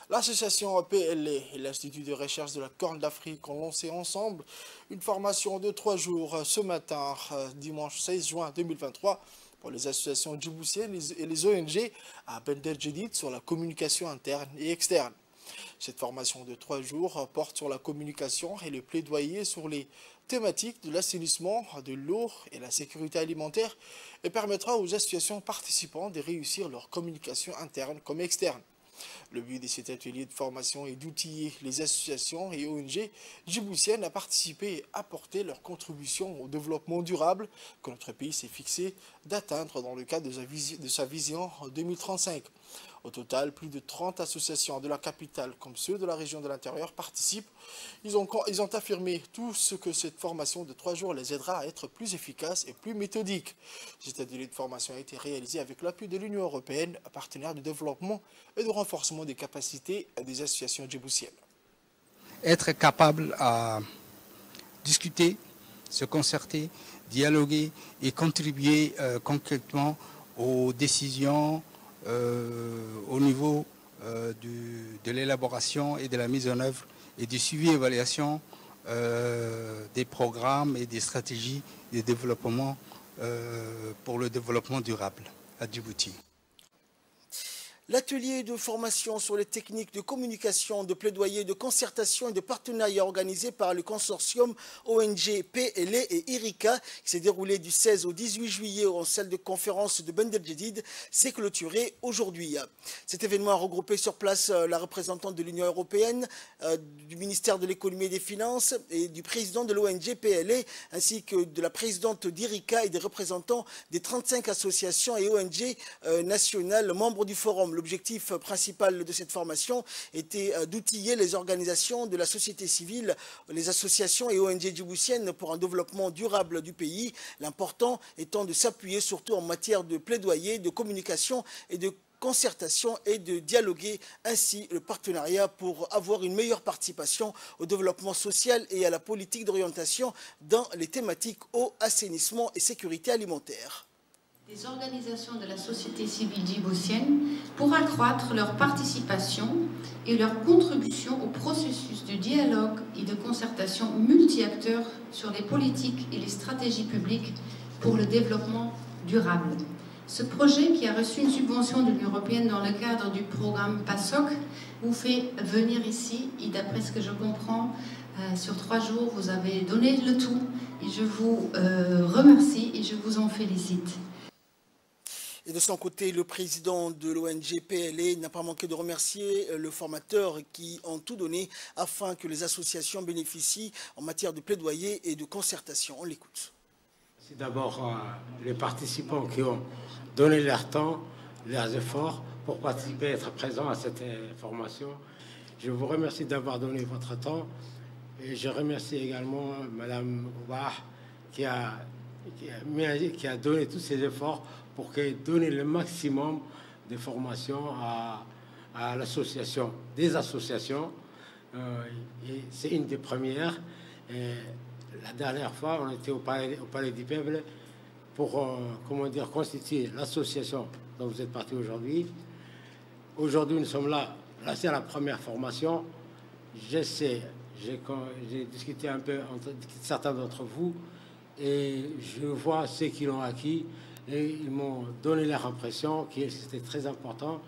L'association PLE et l'Institut de recherche de la Corne d'Afrique ont lancé ensemble une formation de 3 jours ce matin, dimanche 16 juin 2023, pour les associations djiboutiennes et les ONG à Bender Djedid sur la communication interne et externe. Cette formation de 3 jours porte sur la communication et le plaidoyer sur les thématiques de l'assainissement, de l'eau et la sécurité alimentaire et permettra aux associations participantes de réussir leur communication interne comme externe. Le but de cet atelier de formation est d'outiller les associations et ONG djiboutiennes à participer et apporter leur contribution au développement durable que notre pays s'est fixé d'atteindre dans le cadre de sa vision en 2035. Au total, plus de 30 associations de la capitale comme ceux de la région de l'intérieur participent. Ils ont affirmé tout ce que cette formation de 3 jours les aidera à être plus efficaces et plus méthodiques. Cet atelier de formation a été réalisé avec l'appui de l'Union européenne, partenaire de développement et de renforcement des capacités des associations djiboutiennes. Être capable à discuter, se concerter, dialoguer et contribuer concrètement aux décisions au niveau de l'élaboration et de la mise en œuvre et du suivi et évaluation des programmes et des stratégies de développement pour le développement durable à Djibouti. L'atelier de formation sur les techniques de communication, de plaidoyer, de concertation et de partenariat organisé par le consortium ONG PLE et IRICA, qui s'est déroulé du 16 au 18 juillet en salle de conférence de Bender Djedid, s'est clôturé aujourd'hui. Cet événement a regroupé sur place la représentante de l'Union européenne, du ministère de l'économie et des finances et du président de l'ONG PLE, ainsi que de la présidente d'IRICA et des représentants des 35 associations et ONG nationales membres du forum. L'objectif principal de cette formation était d'outiller les organisations de la société civile, les associations et ONG djiboutiennes pour un développement durable du pays, l'important étant de s'appuyer surtout en matière de plaidoyer, de communication et de concertation et de dialoguer ainsi le partenariat pour avoir une meilleure participation au développement social et à la politique d'orientation dans les thématiques eau, assainissement et sécurité alimentaire. Des organisations de la société civile djiboutienne pour accroître leur participation et leur contribution au processus de dialogue et de concertation multi-acteurs sur les politiques et les stratégies publiques pour le développement durable. Ce projet, qui a reçu une subvention de l'Union européenne dans le cadre du programme PASOK, vous fait venir ici et d'après ce que je comprends, sur 3 jours, vous avez donné le tout et je vous remercie et je vous en félicite. Et de son côté, le président de l'ONG PLE n'a pas manqué de remercier le formateur qui ont tout donné afin que les associations bénéficient en matière de plaidoyer et de concertation. On l'écoute. C'est d'abord les participants qui ont donné leur temps, leurs efforts pour participer, être présents à cette formation. Je vous remercie d'avoir donné votre temps et je remercie également Madame Oubah qui a donné tous ses efforts pour qu'elle donne le maximum de formations à l'association, des associations. C'est une des premières. Et la dernière fois, on était au Palais du Peuple pour constituer l'association dont vous êtes parti aujourd'hui. Aujourd'hui, nous sommes là. Là, c'est la première formation. J'ai discuté un peu entre certains d'entre vous et je vois ceux qui l'ont acquis et ils m'ont donné leur impression que c'était très important.